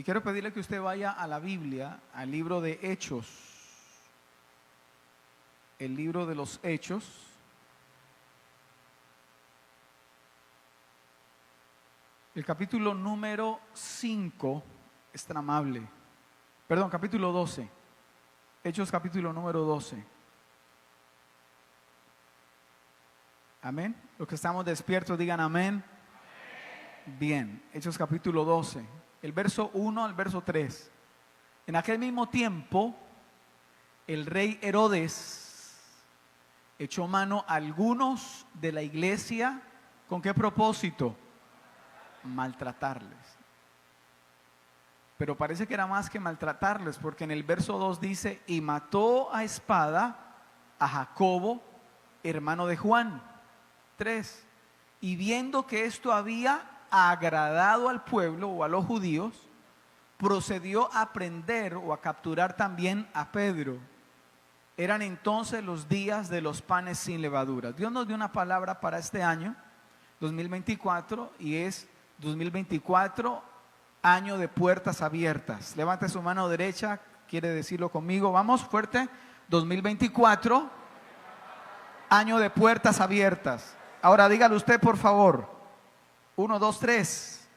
Y quiero pedirle que usted vaya a la Biblia, al libro de Hechos, el libro de los Hechos. El capítulo número 5 es tan amable. Perdón, capítulo 12. Hechos capítulo número 12. Amén. Los que estamos despiertos digan amén. Bien, Hechos capítulo 12. El verso 1 al verso 3. En aquel mismo tiempo, el rey Herodes echó mano a algunos de la iglesia. ¿Con qué propósito? Maltratarles. Pero parece que era más que maltratarles, porque en el verso 2 dice: y mató a espada a Jacobo, hermano de Juan. 3. Y viendo que esto había agradado al pueblo o a los judíos, procedió a prender o a capturar también a Pedro. Eran entonces los días de los panes sin levadura. Dios nos dio una palabra para este año 2024, y es 2024, año de puertas abiertas. Levante su mano derecha, quiere decirlo conmigo. Vamos, fuerte. 2024, año de puertas abiertas. Ahora dígalo usted, por favor. 1, 2, 3.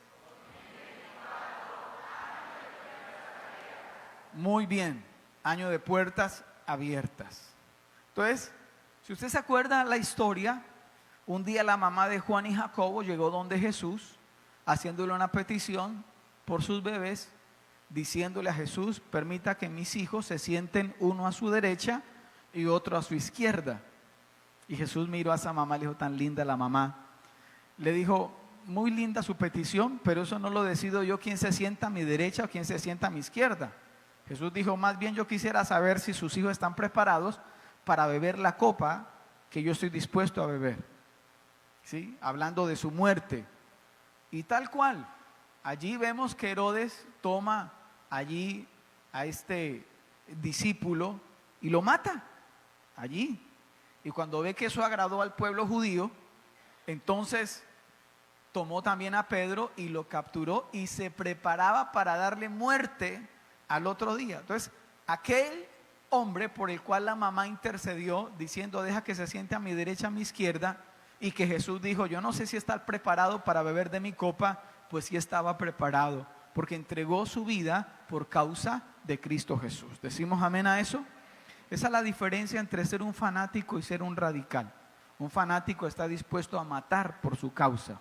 Muy bien, año de puertas abiertas. Entonces, si usted se acuerda la historia, un día la mamá de Juan y Jacobo llegó donde Jesús, haciéndole una petición por sus bebés, diciéndole a Jesús: permita que mis hijos se sienten uno a su derecha y otro a su izquierda. Y Jesús miró a esa mamá, le dijo: tan linda la mamá. Le dijo: muy linda su petición, pero eso no lo decido yo, quién se sienta a mi derecha o quién se sienta a mi izquierda. Jesús dijo: más bien yo quisiera saber si sus hijos están preparados para beber la copa que yo estoy dispuesto a beber. ¿Sí? Hablando de su muerte. Y tal cual, allí vemos que Herodes toma allí a este discípulo y lo mata allí. Y cuando ve que eso agradó al pueblo judío, entonces tomó también a Pedro y lo capturó y se preparaba para darle muerte al otro día. Entonces, aquel hombre por el cual la mamá intercedió diciendo: deja que se siente a mi derecha, a mi izquierda, y que Jesús dijo: yo no sé si está preparado para beber de mi copa, pues sí estaba preparado, porque entregó su vida por causa de Cristo Jesús. ¿Decimos amén a eso? Esa es la diferencia entre ser un fanático y ser un radical. Un fanático está dispuesto a matar por su causa,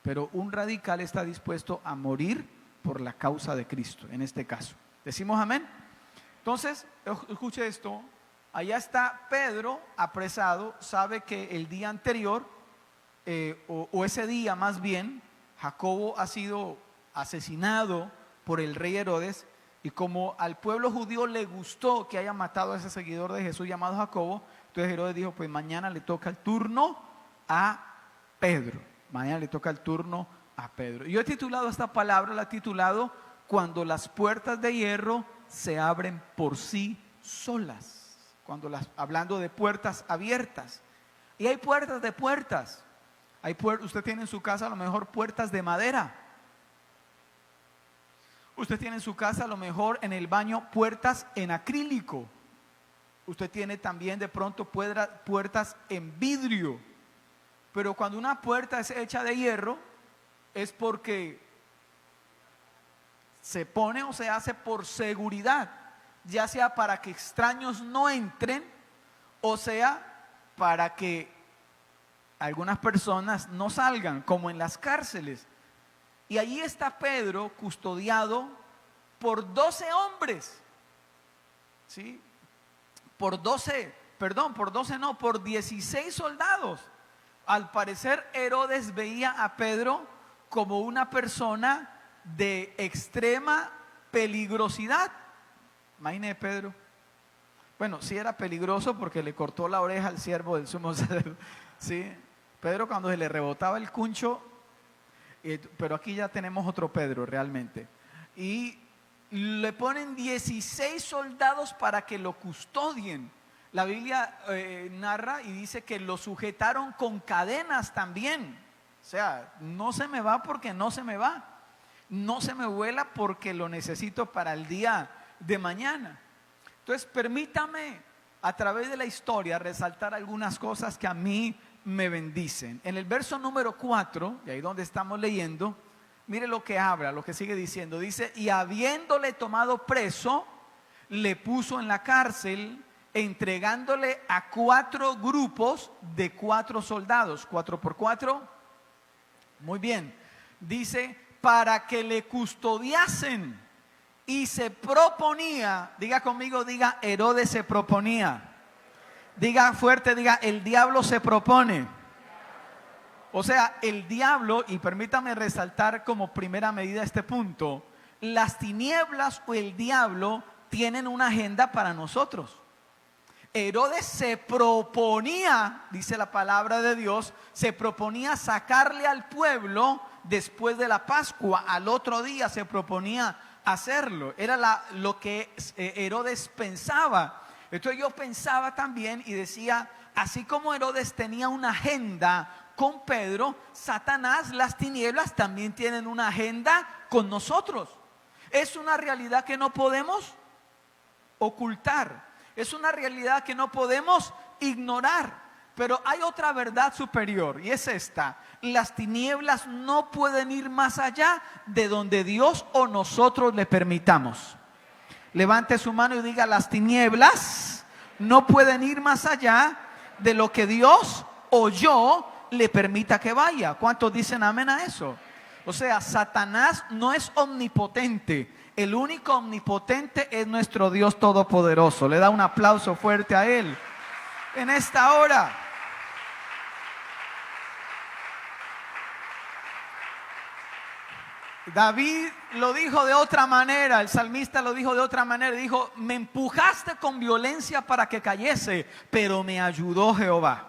pero un radical está dispuesto a morir por la causa de Cristo, en este caso. ¿Decimos amén? Entonces, escuche esto. Allá está Pedro apresado. Sabe que el día anterior, o ese día más bien, Jacobo ha sido asesinado por el rey Herodes. Y como al pueblo judío le gustó que haya matado a ese seguidor de Jesús llamado Jacobo, entonces Herodes dijo: pues mañana le toca el turno a Pedro. Mañana le toca el turno a Pedro. Y yo he titulado esta palabra, la he titulado: cuando las puertas de hierro se abren por sí solas. Hablando de puertas abiertas. Y hay puertas de puertas. Usted tiene en su casa a lo mejor puertas de madera. Usted tiene en su casa a lo mejor en el baño puertas en acrílico. Usted tiene también de pronto puertas en vidrio. Pero cuando una puerta es hecha de hierro, es porque se pone o se hace por seguridad, ya sea para que extraños no entren, o sea para que algunas personas no salgan, como en las cárceles. Y allí está Pedro custodiado por 12 hombres, ¿sí? Por 16 soldados. Al parecer Herodes veía a Pedro como una persona de extrema peligrosidad. Imagine Pedro. Bueno, sí era peligroso porque le cortó la oreja al siervo del sumo sacerdote. ¿Sí? Pedro, cuando se le rebotaba el cuncho, pero aquí ya tenemos otro Pedro realmente. Y le ponen 16 soldados para que lo custodien. La Biblia narra y dice que lo sujetaron con cadenas también. O sea, no se me va porque no se me va. no se me vuela porque lo necesito para el día de mañana. Entonces permítame a través de la historia resaltar algunas cosas que a mí me bendicen. En el verso número 4, y ahí donde estamos leyendo, mire lo que habla, lo que sigue diciendo. Dice, y habiéndole tomado preso, le puso en la cárcel, entregándole a 4 grupos de 4 soldados. 4 por 4. Muy bien. Dice, para que le custodiasen. Y se proponía, diga conmigo, diga, Herodes se proponía. Diga fuerte, diga, el diablo se propone. O sea, el diablo, y permítame resaltar como primera medida este punto, las tinieblas o el diablo tienen una agenda para nosotros. Herodes se proponía, dice la palabra de Dios, se proponía sacarle al pueblo después de la Pascua. Al otro día se proponía hacerlo. Era lo que Herodes pensaba. Entonces yo pensaba también y decía, así como Herodes tenía una agenda con Pedro, Satanás, las tinieblas también tienen una agenda con nosotros. Es una realidad que no podemos ocultar. Es una realidad que no podemos ignorar. Pero hay otra verdad superior y es esta: las tinieblas no pueden ir más allá de donde Dios o nosotros le permitamos. Levante su mano y diga, las tinieblas no pueden ir más allá de lo que Dios o yo le permita que vaya. ¿Cuántos dicen amén a eso? O sea, Satanás no es omnipotente. El único omnipotente es nuestro Dios todopoderoso. Le da un aplauso fuerte a Él en esta hora. David lo dijo de otra manera, el salmista lo dijo de otra manera, dijo, me empujaste con violencia para que cayese, pero me ayudó Jehová.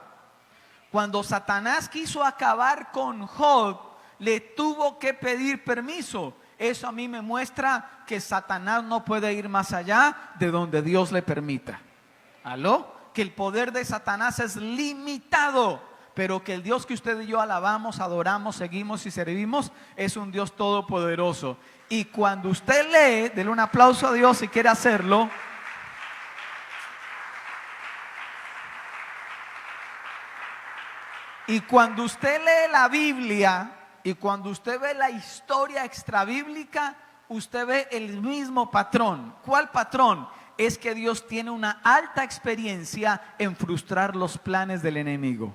Cuando Satanás quiso acabar con Job, le tuvo que pedir permiso. Eso a mí me muestra que Satanás no puede ir más allá de donde Dios le permita. ¿Aló? Que el poder de Satanás es limitado, pero que el Dios que usted y yo alabamos, adoramos, seguimos y servimos es un Dios todopoderoso. Y cuando usted lee, denle un aplauso a Dios si quiere hacerlo. Y cuando usted lee la Biblia y cuando usted ve la historia extrabíblica, usted ve el mismo patrón. ¿Cuál patrón? Es que Dios tiene una alta experiencia en frustrar los planes del enemigo.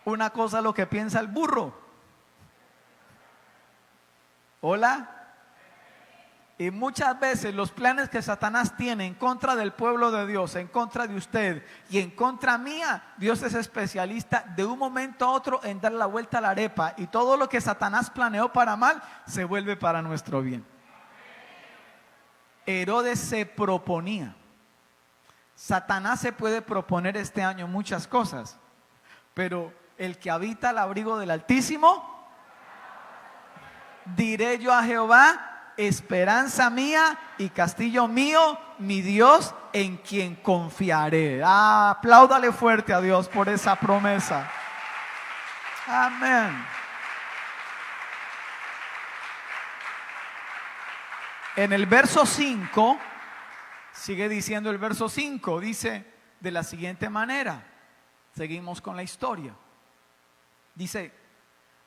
Una cosa es lo que piensa el burro. Hola. Y muchas veces los planes que Satanás tiene en contra del pueblo de Dios, en contra de usted y en contra mía, Dios es especialista de un momento a otro en dar la vuelta a la arepa. Y todo lo que Satanás planeó para mal se vuelve para nuestro bien. Herodes se proponía. Satanás se puede proponer este año muchas cosas, pero el que habita al abrigo del Altísimo, diré yo a Jehová, esperanza mía y castillo mío, mi Dios en quien confiaré. Apláudale fuerte a Dios por esa promesa. Amén. En el verso 5, sigue diciendo el verso 5, dice de la siguiente manera, seguimos con la historia. Dice,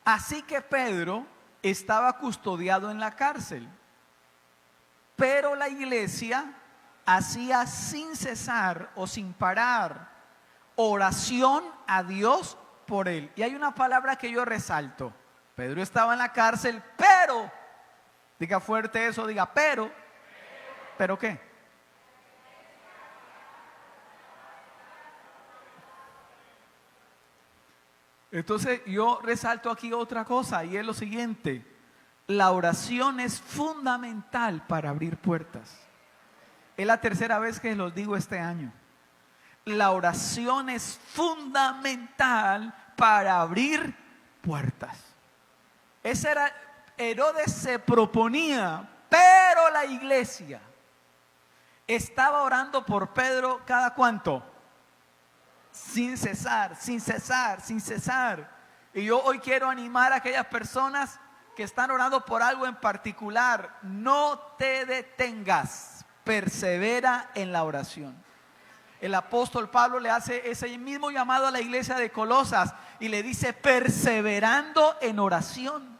así que Pedro estaba custodiado en la cárcel, pero la iglesia hacía sin cesar o sin parar oración a Dios por él. Y hay una palabra que yo resalto. Pedro estaba en la cárcel, pero, diga fuerte eso, diga pero ¿qué? Entonces yo resalto aquí otra cosa y es lo siguiente: la oración es fundamental para abrir puertas. Es la tercera vez que los digo este año. La oración es fundamental para abrir puertas. Ese era, Herodes se proponía, pero la iglesia estaba orando por Pedro cada cuánto. Sin cesar, sin cesar, sin cesar. Y yo hoy quiero animar a aquellas personas que están orando por algo en particular, no te detengas, persevera en la oración. El apóstol Pablo le hace ese mismo llamado a la iglesia de Colosas y le dice perseverando en oración.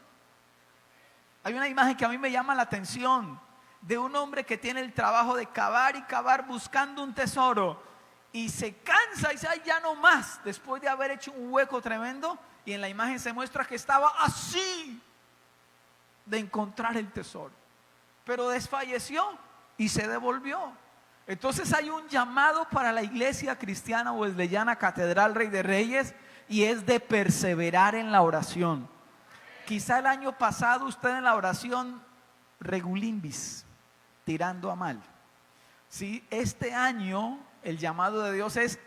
Hay una imagen que a mí me llama la atención de un hombre que tiene el trabajo de cavar y cavar buscando un tesoro y se cansa y dice, ay, ya no más, después de haber hecho un hueco tremendo, y en la imagen se muestra que estaba así de encontrar el tesoro, pero desfalleció y se devolvió. Entonces hay un llamado para la iglesia cristiana wesleyana Catedral Rey de Reyes, y es de perseverar en la oración. Quizá el año pasado usted en la oración regulimbis, tirando a mal. ¿Sí? Este año el llamado de Dios es: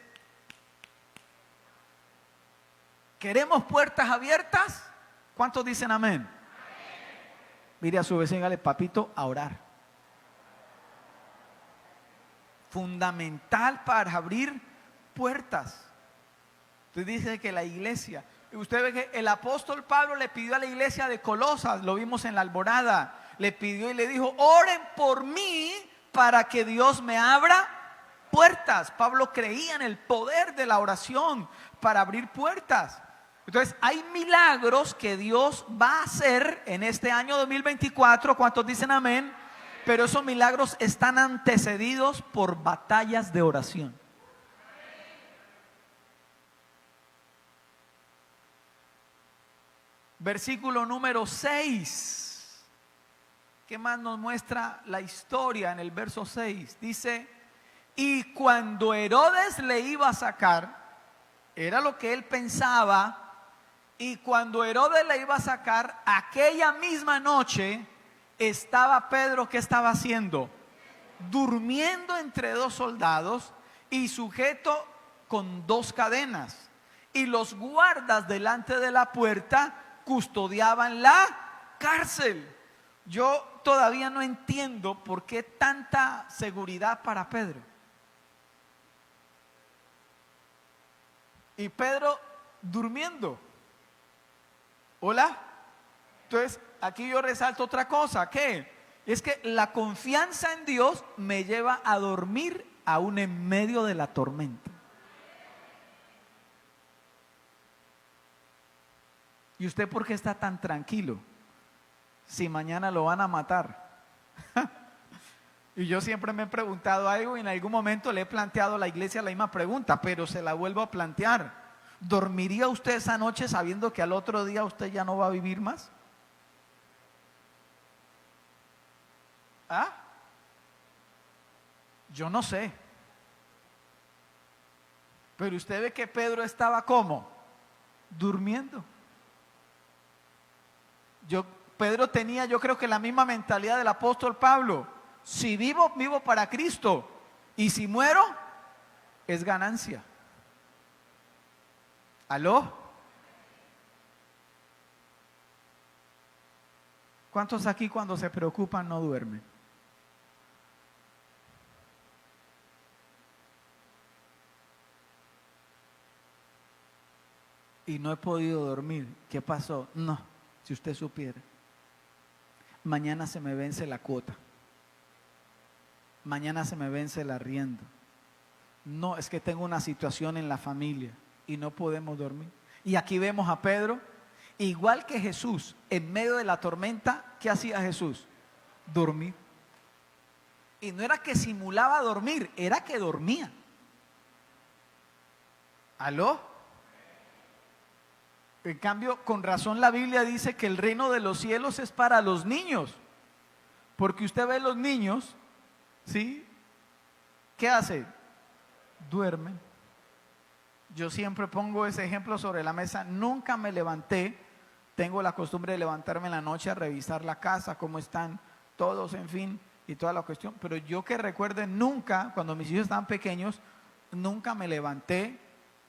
¿queremos puertas abiertas? ¿Cuántos dicen amén? Amén. Mire a su vecino y dígale, papito, a orar. Fundamental para abrir puertas. Usted dice que la iglesia, usted ve que el apóstol Pablo le pidió a la iglesia de Colosas, lo vimos en la alborada, le pidió y le dijo, oren por mí para que Dios me abra puertas. Pablo creía en el poder de la oración para abrir puertas. Entonces hay milagros que Dios va a hacer en este año 2024. ¿Cuántos dicen amén? Pero esos milagros están antecedidos por batallas de oración. Versículo número 6. ¿Qué más nos muestra la historia en el verso 6? Dice, y cuando Herodes le iba a sacar, era lo que él pensaba, y cuando Herodes le iba a sacar, aquella misma noche estaba Pedro, ¿qué estaba haciendo? Durmiendo entre dos soldados y sujeto con dos cadenas. Y los guardas delante de la puerta custodiaban la cárcel. Yo todavía no entiendo por qué tanta seguridad para Pedro. Y Pedro durmiendo. ¿Hola? Entonces, aquí yo resalto otra cosa, ¿qué? Es que la confianza en Dios me lleva a dormir aún en medio de la tormenta. ¿Y usted por qué está tan tranquilo si mañana lo van a matar? Y yo siempre me he preguntado algo y en algún momento le he planteado a la iglesia la misma pregunta, pero se la vuelvo a plantear. ¿Dormiría usted esa noche sabiendo que al otro día usted ya no va a vivir más? ¿Ah? Yo no sé. Pero usted ve que Pedro estaba ¿cómo? Durmiendo. Pedro tenía, yo creo que la misma mentalidad del apóstol Pablo. Si vivo, vivo para Cristo, y si muero, es ganancia. ¿Aló? ¿Cuántos aquí cuando se preocupan no duermen? Y no he podido dormir. ¿Qué pasó? No, si usted supiera. Mañana se me vence la cuota. Mañana se me vence el arriendo. No, es que tengo una situación en la familia y no podemos dormir. Y aquí vemos a Pedro, igual que Jesús, en medio de la tormenta. ¿Qué hacía Jesús? Dormir. Y no era que simulaba dormir, era que dormía. ¿Aló? En cambio, con razón la Biblia dice que el reino de los cielos es para los niños. Porque usted ve los niños, ¿sí? ¿Qué hace? Duermen. Yo siempre pongo ese ejemplo sobre la mesa. Nunca me levanté. Tengo la costumbre de levantarme en la noche a revisar la casa, cómo están todos, en fin, y toda la cuestión. Pero yo que recuerde, nunca, cuando mis hijos estaban pequeños, nunca me levanté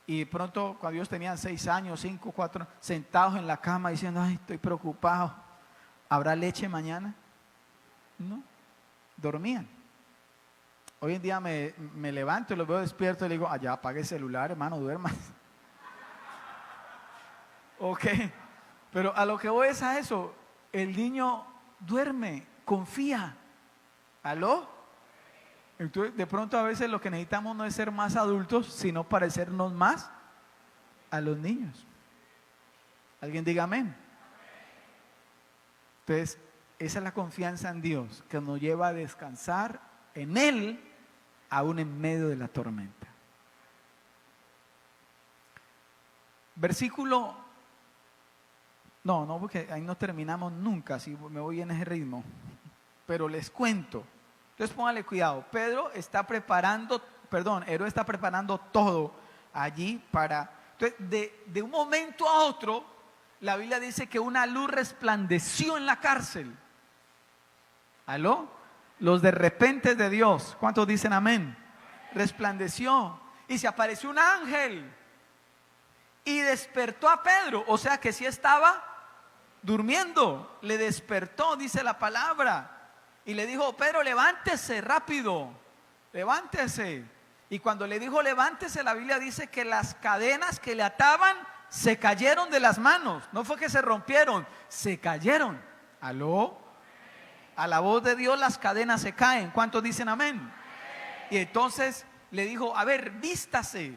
y de pronto cuando ellos tenían 6 años, 5, 4, sentados en la cama diciendo, ay, estoy preocupado, ¿habrá leche mañana? No, dormían. Hoy en día me levanto y los veo despiertos y le digo, allá apague el celular, hermano, duerma. Ok, pero a lo que voy es a eso. el niño duerme, confía. ¿Aló? Entonces, de pronto a veces lo que necesitamos no es ser más adultos, sino parecernos más a los niños. ¿Alguien diga amén? Entonces, esa es la confianza en Dios que nos lleva a descansar en Él, aún en medio de la tormenta. Versículo, no, porque ahí no terminamos nunca, si me voy en ese ritmo, pero les cuento. Entonces póngale cuidado, Héroe está preparando todo allí para, entonces de un momento a otro, la Biblia dice que una luz resplandeció en la cárcel. ¿Aló? Los de repente de Dios, ¿cuántos dicen amén? Resplandeció y se apareció un ángel y despertó a Pedro, o sea que sí estaba durmiendo, le despertó, dice la palabra, y le dijo: Pedro, levántese rápido, levántese. Y cuando le dijo levántese, la Biblia dice que las cadenas que le ataban se cayeron de las manos, no fue que se rompieron, se cayeron. ¿Aló? A la voz de Dios las cadenas se caen. ¿Cuántos dicen amén? Y entonces le dijo: a ver, vístase,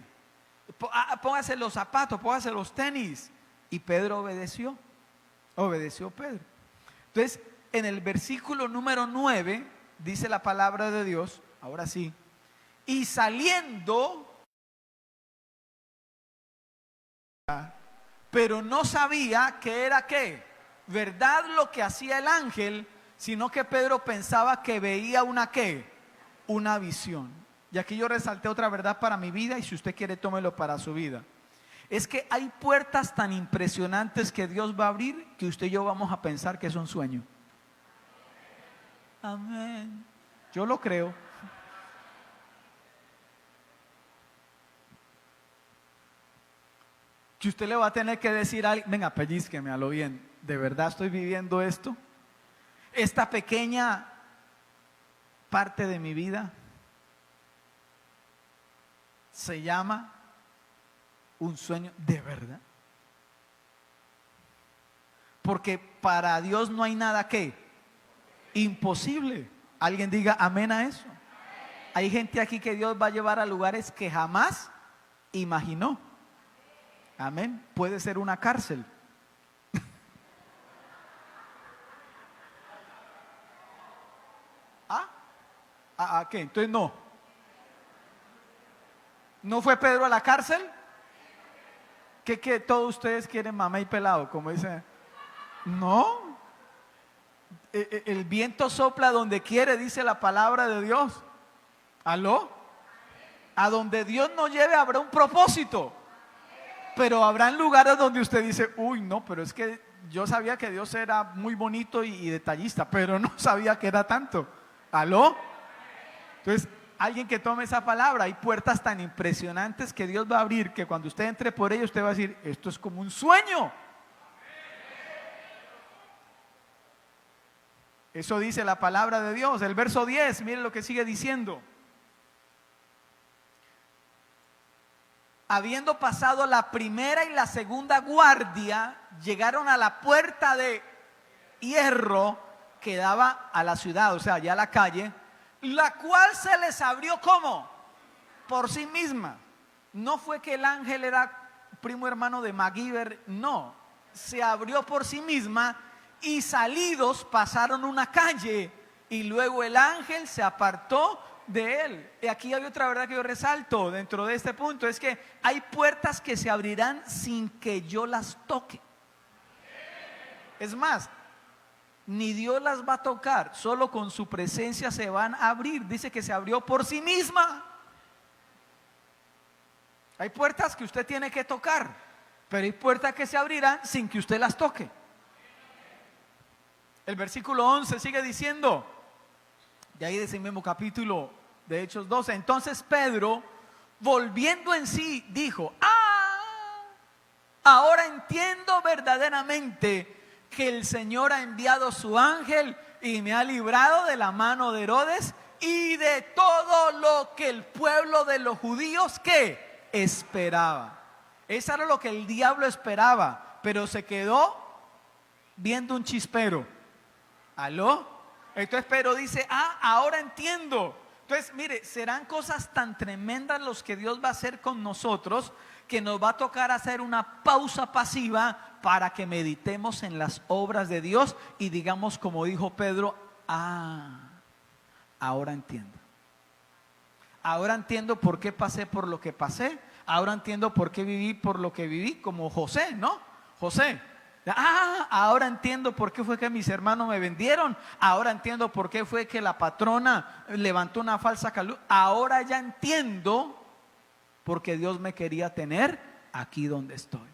póngase los zapatos, póngase los tenis. Y Pedro obedeció Pedro. Entonces en el versículo número 9 dice la palabra de Dios, ahora sí: y saliendo, pero no sabía que era ¿qué? Verdad lo que hacía el ángel, sino que Pedro pensaba que veía una ¿qué? Una visión. Y aquí yo resalté otra verdad para mi vida, y si usted quiere tómelo para su vida. Es que hay puertas tan impresionantes que Dios va a abrir que usted y yo vamos a pensar que es un sueño. Amén. Yo lo creo. Que usted le va a tener que decir a alguien: venga, pellizqueme a lo bien, ¿de verdad estoy viviendo esto? Esta pequeña parte de mi vida se llama un sueño, ¿de verdad? Porque para Dios no hay nada que imposible. Alguien diga amén a eso. Hay gente aquí que Dios va a llevar a lugares que jamás imaginó. Amén. Puede ser una cárcel. ¿Qué? Entonces ¿no fue Pedro a la cárcel? ¿Que todos ustedes quieren mamá y pelado, como dice? No. El viento sopla donde quiere, dice la palabra de Dios. ¿Aló? A donde Dios nos lleve habrá un propósito. Pero habrán lugares donde usted dice: uy, no, pero es que yo sabía que Dios era muy bonito y detallista, pero no sabía que era tanto. ¿Aló? Entonces, alguien que tome esa palabra, hay puertas tan impresionantes que Dios va a abrir, que cuando usted entre por ellas, usted va a decir: esto es como un sueño. Eso dice la palabra de Dios. El verso 10, miren lo que sigue diciendo: habiendo pasado la primera y la segunda guardia, llegaron a la puerta de hierro que daba a la ciudad, o sea, ya a la calle, la cual se les abrió ¿cómo? Por sí misma. No fue que el ángel era primo hermano de MacGyver, no, se abrió por sí misma, y salidos pasaron una calle, y luego el ángel se apartó de él. Y aquí hay otra verdad que yo resalto dentro de este punto: es que hay puertas que se abrirán sin que yo las toque. Es más, ni Dios las va a tocar, solo con su presencia se van a abrir. Dice que se abrió por sí misma. Hay puertas que usted tiene que tocar, pero hay puertas que se abrirán sin que usted las toque. El versículo 11 sigue diciendo, de ahí de ese mismo capítulo de Hechos 12: entonces Pedro, volviendo en sí, dijo: ahora entiendo verdaderamente que el Señor ha enviado su ángel y me ha librado de la mano de Herodes y de todo lo que el pueblo de los judíos ¿qué? Esperaba. Eso era lo que el diablo esperaba, pero se quedó viendo un chispero. ¿Aló? Entonces Pedro dice, ahora entiendo. Entonces, mire, serán cosas tan tremendas los que Dios va a hacer con nosotros, que nos va a tocar hacer una pausa pasiva para que meditemos en las obras de Dios y digamos, como dijo Pedro, ahora entiendo. Ahora entiendo por qué pasé por lo que pasé. Ahora entiendo por qué viví por lo que viví, como José, ¿no? José. Ahora entiendo por qué fue que mis hermanos me vendieron. Ahora entiendo por qué fue que la patrona levantó una falsa calumnia. Ahora ya entiendo por qué Dios me quería tener aquí donde estoy.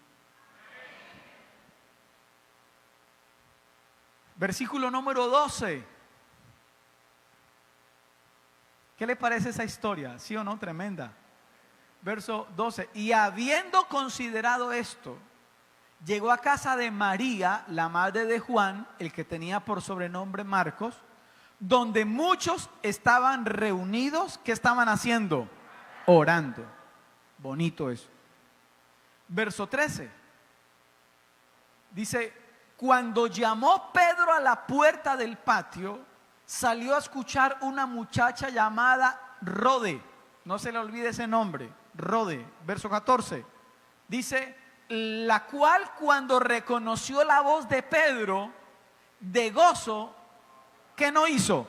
Versículo número 12. ¿Qué le parece esa historia? ¿Sí o no? Tremenda. Verso 12. Y habiendo considerado esto, llegó a casa de María, la madre de Juan, el que tenía por sobrenombre Marcos, donde muchos estaban reunidos. ¿Qué estaban haciendo? Orando. Bonito eso. Verso 13. Dice, cuando llamó Pedro a la puerta del patio, salió a escuchar una muchacha llamada Rode. No se le olvide ese nombre, Rode. Verso 14. Dice, la cual cuando reconoció la voz de Pedro, de gozo, ¿qué no hizo?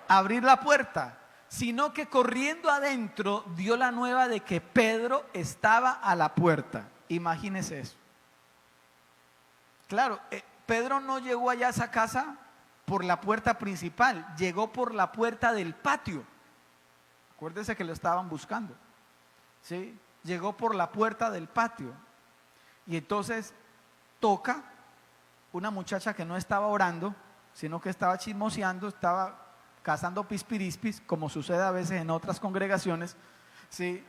Abrir la puerta, sino que corriendo adentro dio la nueva de que Pedro estaba a la puerta. Imagínese eso. Claro, Pedro no llegó allá a esa casa por la puerta principal, llegó por la puerta del patio. Acuérdese que lo estaban buscando, ¿sí? Llegó por la puerta del patio. Y entonces toca una muchacha que no estaba orando, sino que estaba chismoseando, estaba cazando pispirispis, como sucede a veces en otras congregaciones, ¿sí?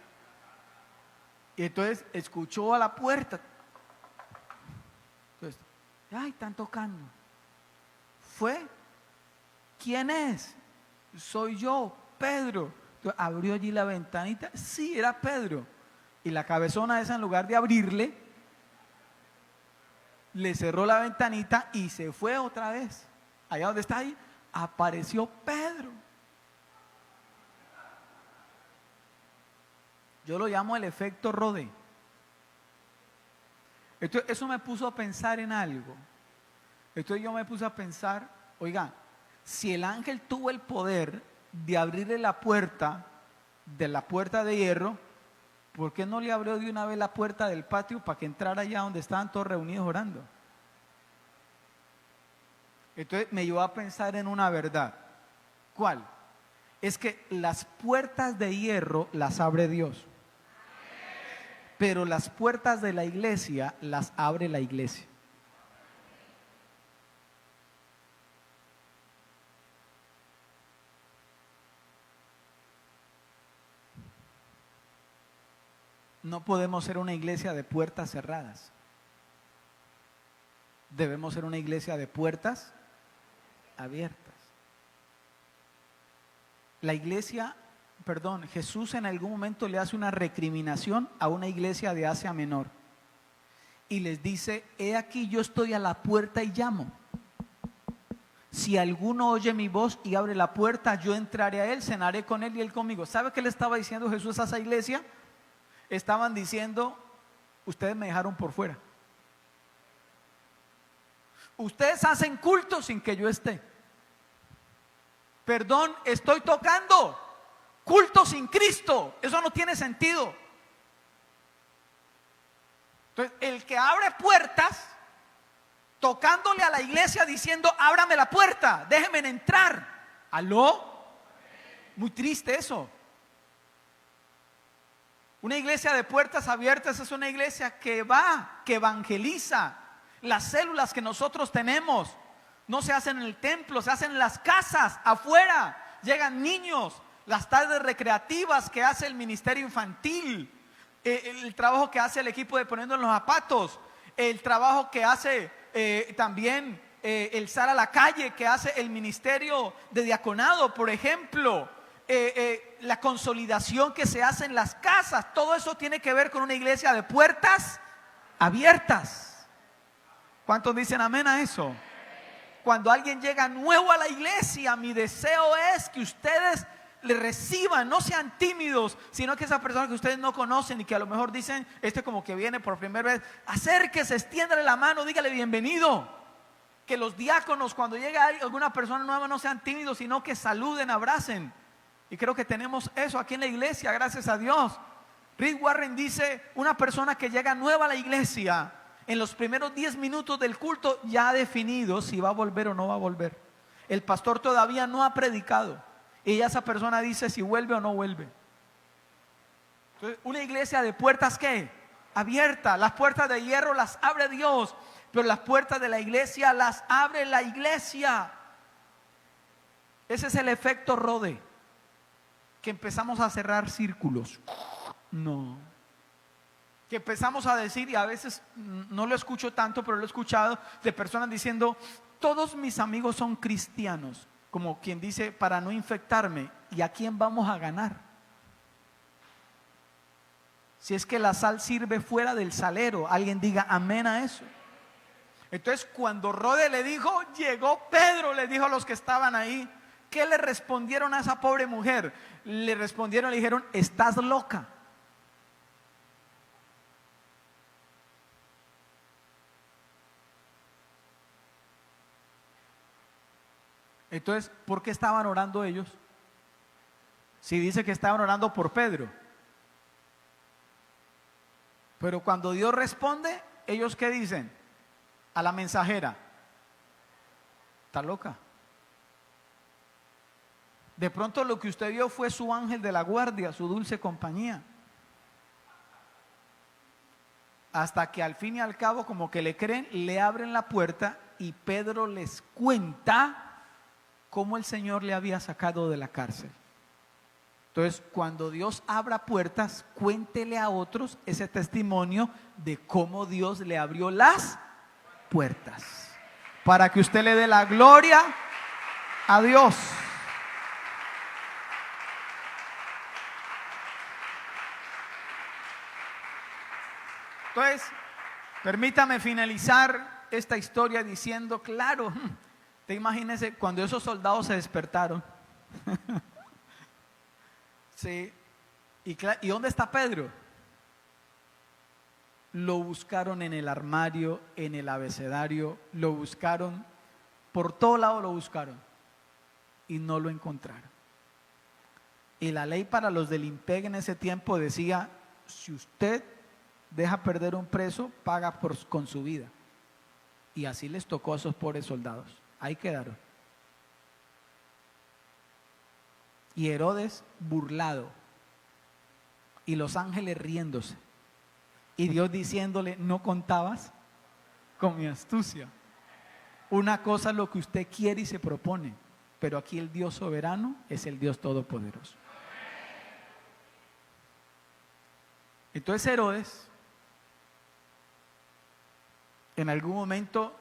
Y entonces escuchó a la puerta. Entonces, están tocando. ¿Fue? ¿Quién es? Soy yo, Pedro. Entonces, abrió allí la ventanita. Sí, era Pedro. Y la cabezona esa, en lugar de abrirle, le cerró la ventanita y se fue otra vez. Allá donde está ahí, apareció Pedro. Yo lo llamo el efecto Rode. Entonces, eso me puso a pensar en algo. Entonces yo me puse a pensar, oiga, si el ángel tuvo el poder de abrirle la puerta de la puerta de hierro, ¿por qué no le abrió de una vez la puerta del patio para que entrara allá donde estaban todos reunidos orando? Entonces me llevó a pensar en una verdad. ¿Cuál? Es que las puertas de hierro las abre Dios, pero las puertas de la iglesia las abre la iglesia. No podemos ser una iglesia de puertas cerradas. Debemos ser una iglesia de puertas abiertas. La iglesia, Jesús en algún momento le hace una recriminación a una iglesia de Asia Menor y les dice: he aquí, yo estoy a la puerta y llamo. Si alguno oye mi voz y abre la puerta, yo entraré a él, cenaré con él y él conmigo. ¿Sabe qué le estaba diciendo Jesús a esa iglesia? Estaban diciendo: ustedes me dejaron por fuera. Ustedes hacen culto sin que yo esté. Perdón, estoy tocando culto sin Cristo. Eso no tiene sentido. Entonces, el que abre puertas, tocándole a la iglesia diciendo: ábrame la puerta, déjenme entrar. ¿Aló? Muy triste eso. Una iglesia de puertas abiertas es una iglesia que va, que evangeliza. Las células que nosotros tenemos no se hacen en el templo, se hacen en las casas, afuera. Llegan niños, las tardes recreativas que hace el ministerio infantil, el trabajo que hace el equipo de Poniendo en los Zapatos, el trabajo que hace también el Sal a la Calle, que hace el ministerio de diaconado, por ejemplo. La consolidación que se hace en las casas, todo eso tiene que ver con una iglesia de puertas abiertas. ¿Cuántos dicen amén a eso? Cuando alguien llega nuevo a la iglesia, mi deseo es que ustedes le reciban, no sean tímidos, sino que esa persona que ustedes no conocen y que a lo mejor dicen, este como que viene por primera vez, acérquese, extiéndale la mano, dígale bienvenido. Que los diáconos cuando llega alguna persona nueva no sean tímidos, sino que saluden, abracen. Y creo que tenemos eso aquí en la iglesia, gracias a Dios. Rick Warren dice, una persona que llega nueva a la iglesia, en los primeros 10 minutos del culto ya ha definido si va a volver o no va a volver. El pastor todavía no ha predicado y ya esa persona dice si vuelve o no vuelve. Entonces, una iglesia de puertas ¿qué? Abierta. Las puertas de hierro las abre Dios, pero las puertas de la iglesia las abre la iglesia. Ese es el efecto Rode, que empezamos a cerrar círculos. No, que empezamos a decir, y a veces no lo escucho tanto, pero lo he escuchado de personas diciendo, todos mis amigos son cristianos, como quien dice, para no infectarme. ¿Y a quién vamos a ganar? Si es que la sal sirve fuera del salero, alguien diga amén a eso. Entonces cuando Rode le dijo, llegó Pedro, le dijo a los que estaban ahí. ¿Qué le respondieron a esa pobre mujer? Le respondieron, le dijeron, estás loca. Entonces, ¿por qué estaban orando ellos? Si dice que estaban orando por Pedro. Pero cuando Dios responde, ¿ellos qué dicen? A la mensajera, está loca. De pronto lo que usted vio fue su ángel de la guardia, su dulce compañía. Hasta que al fin y al cabo, como que le creen, le abren la puerta y Pedro les cuenta cómo el Señor le había sacado de la cárcel. Entonces, cuando Dios abra puertas, cuéntele a otros ese testimonio de cómo Dios le abrió las puertas, para que usted le dé la gloria a Dios. Entonces, permítame finalizar esta historia diciendo, claro, te imagínese cuando esos soldados se despertaron. Sí, ¿y dónde está Pedro? Lo buscaron en el armario, en el abecedario, lo buscaron, por todo lado lo buscaron y no lo encontraron. Y la ley para los del IMPEG en ese tiempo decía, si usted deja perder un preso, paga con su vida. Y así les tocó a esos pobres soldados. Ahí quedaron. Y Herodes burlado, y los ángeles riéndose, y Dios diciéndole, ¿no contabas con mi astucia? Una cosa es lo que usted quiere y se propone, pero aquí el Dios soberano es el Dios todopoderoso. Entonces Herodes, en algún momento,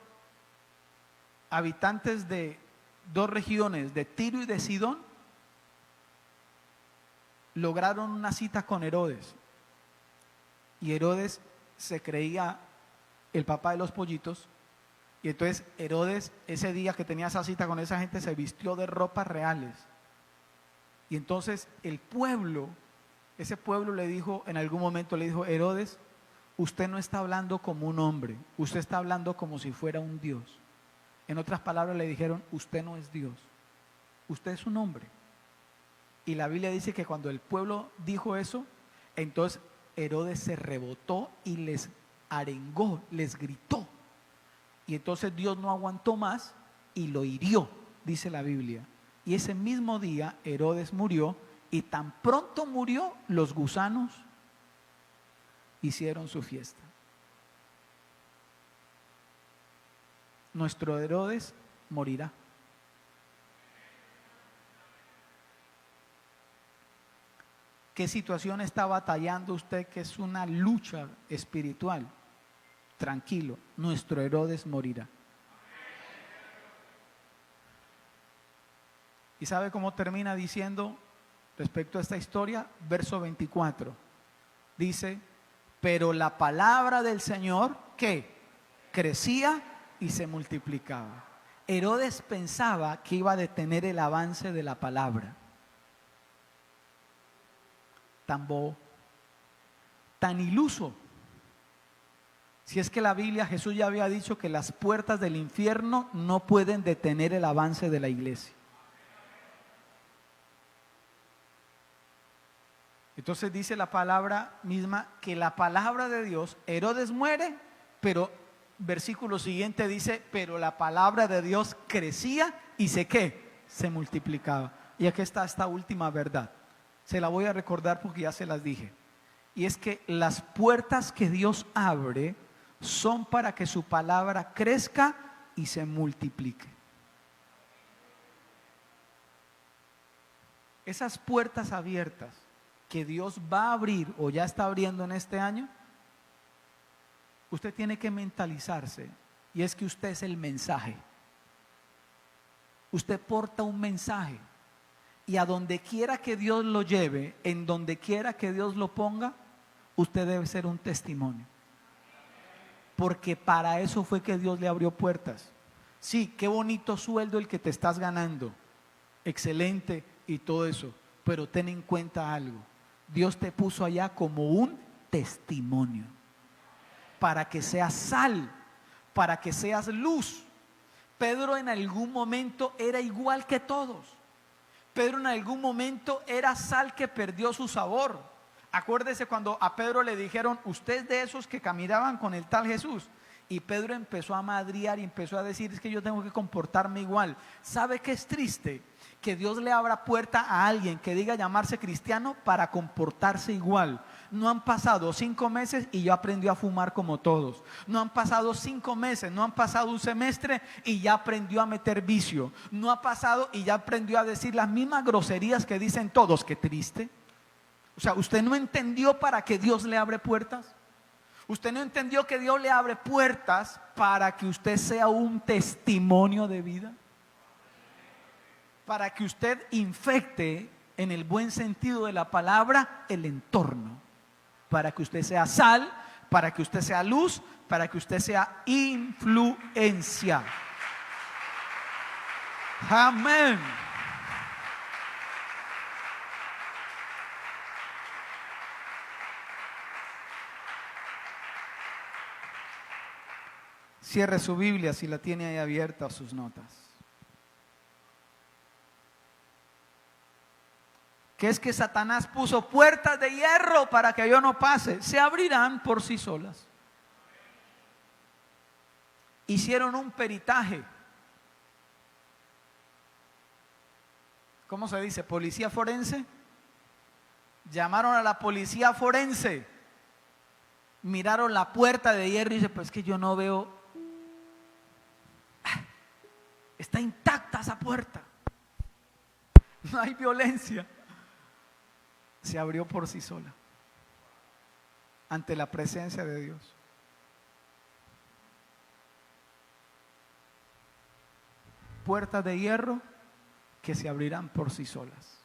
habitantes de dos regiones, de Tiro y de Sidón, lograron una cita con Herodes. Y Herodes se creía el papá de los pollitos. Y entonces Herodes, ese día que tenía esa cita con esa gente, se vistió de ropas reales. Y entonces el pueblo, ese pueblo le dijo, en algún momento le dijo, Herodes, usted no está hablando como un hombre, usted está hablando como si fuera un Dios. En otras palabras le dijeron, usted no es Dios, usted es un hombre. Y la Biblia dice que cuando el pueblo dijo eso, entonces Herodes se rebotó y les arengó, les gritó. Y entonces Dios no aguantó más y lo hirió, dice la Biblia. Y ese mismo día Herodes murió, y tan pronto murió, los gusanos hicieron su fiesta. Nuestro Herodes morirá. ¿Qué situación está batallando usted que es una lucha espiritual? Tranquilo, nuestro Herodes morirá. ¿Y sabe cómo termina diciendo respecto a esta historia? Verso 24. Dice, pero la palabra del Señor, ¿qué? Crecía y se multiplicaba. Herodes pensaba que iba a detener el avance de la palabra. Tan bobo, tan iluso. Si es que la Biblia, Jesús ya había dicho que las puertas del infierno no pueden detener el avance de la iglesia. Entonces dice la palabra misma que la palabra de Dios, Herodes muere, pero versículo siguiente dice, pero la palabra de Dios crecía y se multiplicaba. Y aquí está esta última verdad. Se la voy a recordar porque ya se las dije. Y es que las puertas que Dios abre son para que su palabra crezca y se multiplique. Esas puertas abiertas que Dios va a abrir o ya está abriendo en este año, usted tiene que mentalizarse, y es que usted es el mensaje. Usted porta un mensaje, y a donde quiera que Dios lo lleve, en donde quiera que Dios lo ponga, usted debe ser un testimonio. Porque para eso fue que Dios le abrió puertas. Sí, qué bonito sueldo el que te estás ganando, excelente y todo eso, pero ten en cuenta algo: Dios te puso allá como un testimonio, para que seas sal, para que seas luz. Pedro en algún momento era igual que todos. Pedro en algún momento era sal que perdió su sabor. Acuérdese cuando a Pedro le dijeron, usted es de esos que caminaban con el tal Jesús. Y Pedro empezó a madrear y empezó a decir, es que yo tengo que comportarme igual. ¿Sabe qué es triste? Que Dios le abra puerta a alguien que diga llamarse cristiano para comportarse igual. No han pasado 5 meses y ya aprendió a fumar como todos. No han pasado 5 meses, no han pasado un semestre y ya aprendió a meter vicio. No ha pasado y ya aprendió a decir las mismas groserías que dicen todos. Qué triste. O sea, ¿usted no entendió para qué Dios le abre puertas? ¿Usted no entendió que Dios le abre puertas para que usted sea un testimonio de vida? Para que usted infecte, en el buen sentido de la palabra, el entorno. Para que usted sea sal, para que usted sea luz, para que usted sea influencia. Amén. Cierre su Biblia si la tiene ahí abierta o sus notas. Que es que Satanás puso puertas de hierro para que yo no pase. Se abrirán por sí solas. Hicieron un peritaje. ¿Cómo se dice? ¿Policía forense? Llamaron a la policía forense. Miraron la puerta de hierro y dice, pues que yo no veo. Está intacta esa puerta. No hay violencia. Se abrió por sí sola ante la presencia de Dios. Puertas de hierro que se abrirán por sí solas.